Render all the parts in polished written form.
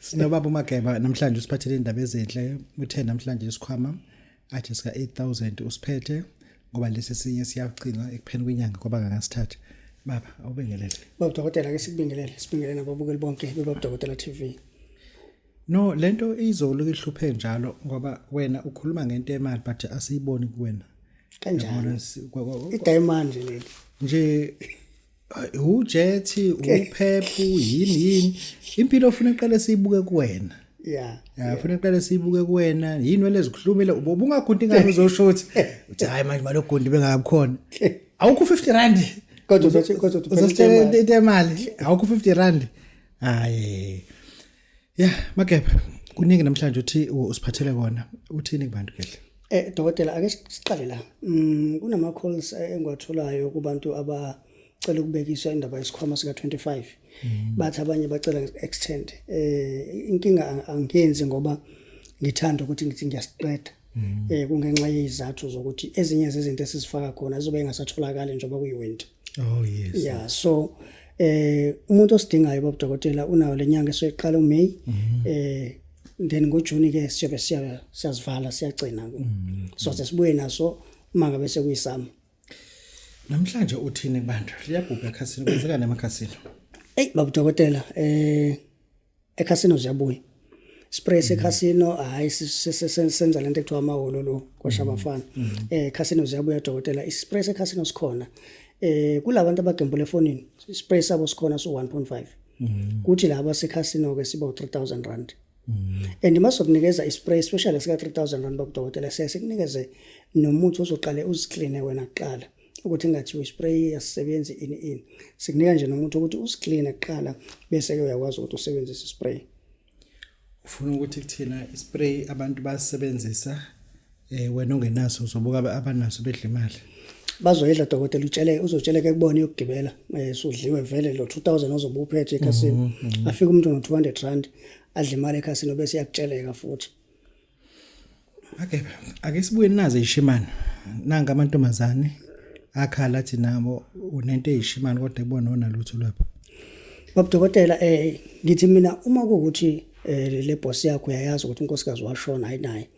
Sinobaba uMageba namhlanje usiphathele indaba ezinhle uthe namhlanje isikhwama athi sika 8000 usiphethe ngoba lesi sinye siyagcina ekupheni kwenyanga ngoba ngasithatha baba awubengelele baba dokotela ke sibingelele nababukeli bonke bebaba dokotela TV. No lento izolo ihluphe njalo ngoba wena ukhuluma ngento emali but asiyiboni kuwena Kanjani idiamond leli nje ujethi uphephu yini impilo ufuna iqale siyibuke kuwena yeah ufuna iqale siyibuke kuwena yini wele zikhulumile ubungagundi ngani uzoshothi uthi hayi manje malogundi bengakhona awukho 50 rand kodwa uzositshela into emali awukho 50 rand hayi Mageba kuningi namhlanje uthi usiphathele kona uthini kubantu kehle dokotela ake siqale la kunama calls engwatholayo kubantu abacela ukubekiswa indaba yesikhwama sika 25 bathi abanye bacela extend inkinga angenzi ngoba ngithanda ukuthi ngithi ngiyasiqeda kungenxa yezizathu zokuthi ezinye zezinto esizifaka khona zizobe engasatholakala njengoba kuyiwinter. Oh yes yeah so umuntu osidingayo baba dokotela unayo lenyanga esoyiqala uMay then ngoJune ke siyobe siyazivala siyagcina so sesibuye naso manga bese kuyisama. Namhlanje uthini kubantu liyabhubha ekhasini kwenzeka nemakhasini baba dokotela ekhasino ziyabuya spray sekhasino hayi senza lento ekuthiwa amaholo lo kwashabafana ekhasino ziyabuya dokotela ispray sekhasino sikhona kulabantu abagembula efonini spray sabo sikhona so 1.5 kuthi laba sekhasino ke siba 3000 rand and masokunikeza ispray especially sika 3000 rand baba dokotela sesikunikeze nomuthi ozoqale uziclean wena kuqala ukuthi ngathi uspray yasebenzi ini sikunika nje nomuntu ukuthi usiclean kuqala bese ke uyakwazi ukuthi usebenzise ispray. Ufuna ukuthi kuthina ispray abantu basebenzisa wena ongenaso uzobuka abanaso bedla imali bazoyedla dokotela uzotshela kubona yokugibela sudliwe vele lo 2000 ozobe uphethe ekhasini afika umuntu no 200 rand adla imali ekhasini bese yakutsheleka futhi. Okay ake sibuye nazo ishimani nanga amantombazane akhala athi nabo unento eyishimani kodwa kubona ona lutho lapha baba dokotela ngithi mina uma kuukuthi le boss yakho uyayazi ukuthi unkosikazi washona ayinaye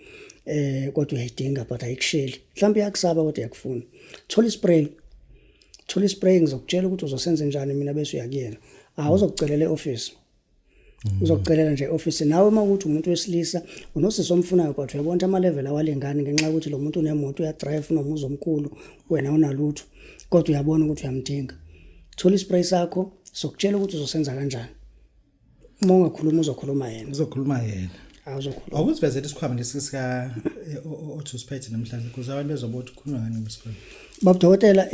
kodwa uyayidinga but ayikusheli mhlawumbe yakusaba kodwa yakufuna thola ispray ngizokutshela ukuthi uzosenza njani mina bese uyakuyena uzokucelela eoffice uzokucelela nje eoffice nawe makuthi umuntu wesilisa unosisi omfunayo but uyabona ama level awalengani ngenxa ukuthi lo muntu unemoto uyadrive nomuzi omkhulu wena unalutho kodwa uyabona ukuthi uyamdinga thola ispray sakho sokutshela ukuthi uzosenza kanjani uma ungakhuluma uzokhuluma yena uzokhuluma awuzivezela isikhwama lesika othusiphethe namhlanje kuze abantu bezobothi ukhuluma ngani ngesikhwama baba dokotela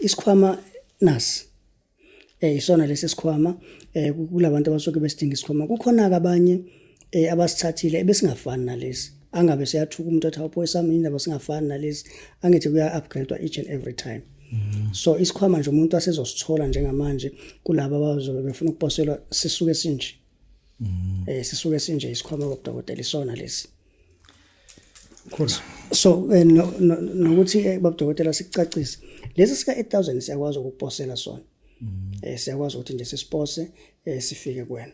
isikhwama nasi isona lesi sikhwama kulabantu abasuke besidinga isikhwama kukhona abanye abasithathile ebesingafani nalesi angabe siyathuka umuntu athi awupho esami indaba singafani nalesi angithi kuya upgradewa each and every time. So isikhwama nje umuntu asezosithola njengamanje kulabo abazobe befuna ukuposelwa sisuke sinje sisuke sinje isikhwama baba dokotela isona lesi cool. So nokuthi baba dokotela sikucacise lesi sika 8000 siyakwazi ukuposela sona siyakwazi ukuthi nje sisipose sifike kuwena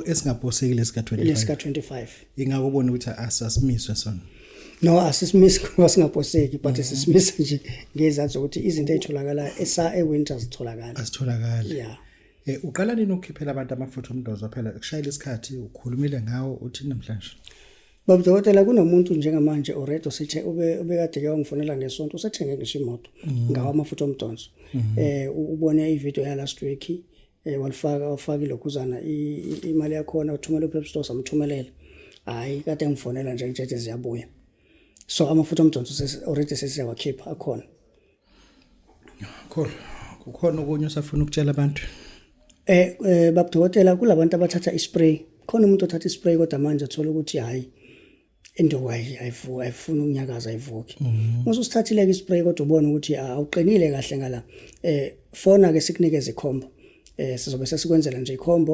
esingaposekile sika 25 lesika 25 ingakubona ukuthi asasimiswe sona no asisimisi ngoba singaposeki but sisimisa nje ngezathu ukuthi izinto ezitholakala ewinter asitholakala yeah uqala nini ukukhiphela abantu amafutha omdozo phela kushayela isikhathi ukhulumile ngawo uthi namhlanje baba dokotela kunomuntu njengamanje already osethe ubekade ke wangifonela ngesonto usethenge ngisho imoto ngawa amafutha omdonso ubone ivideo ya last week wafaka ilokhuzana imali yakho uthumela uPep Store samthumelela hayi kade ngifonela nje ngithethe ziyabuya so amafutha omdonso already sesiyawakhipha akhona. Cool kukhona okunye usafuna ukutshela abantu baba dokotela kulabantu abathatha ispray khona umuntu othatha ispray kodwa manje athola ukuthi hayi into ayifuna ukunyakaza ayivuki usithathile ispray kodwa ubone ukuthi awuqinile kahle ngala fona ke sikunikeze ikhombo sizobe sesikwenzela nje ikhombo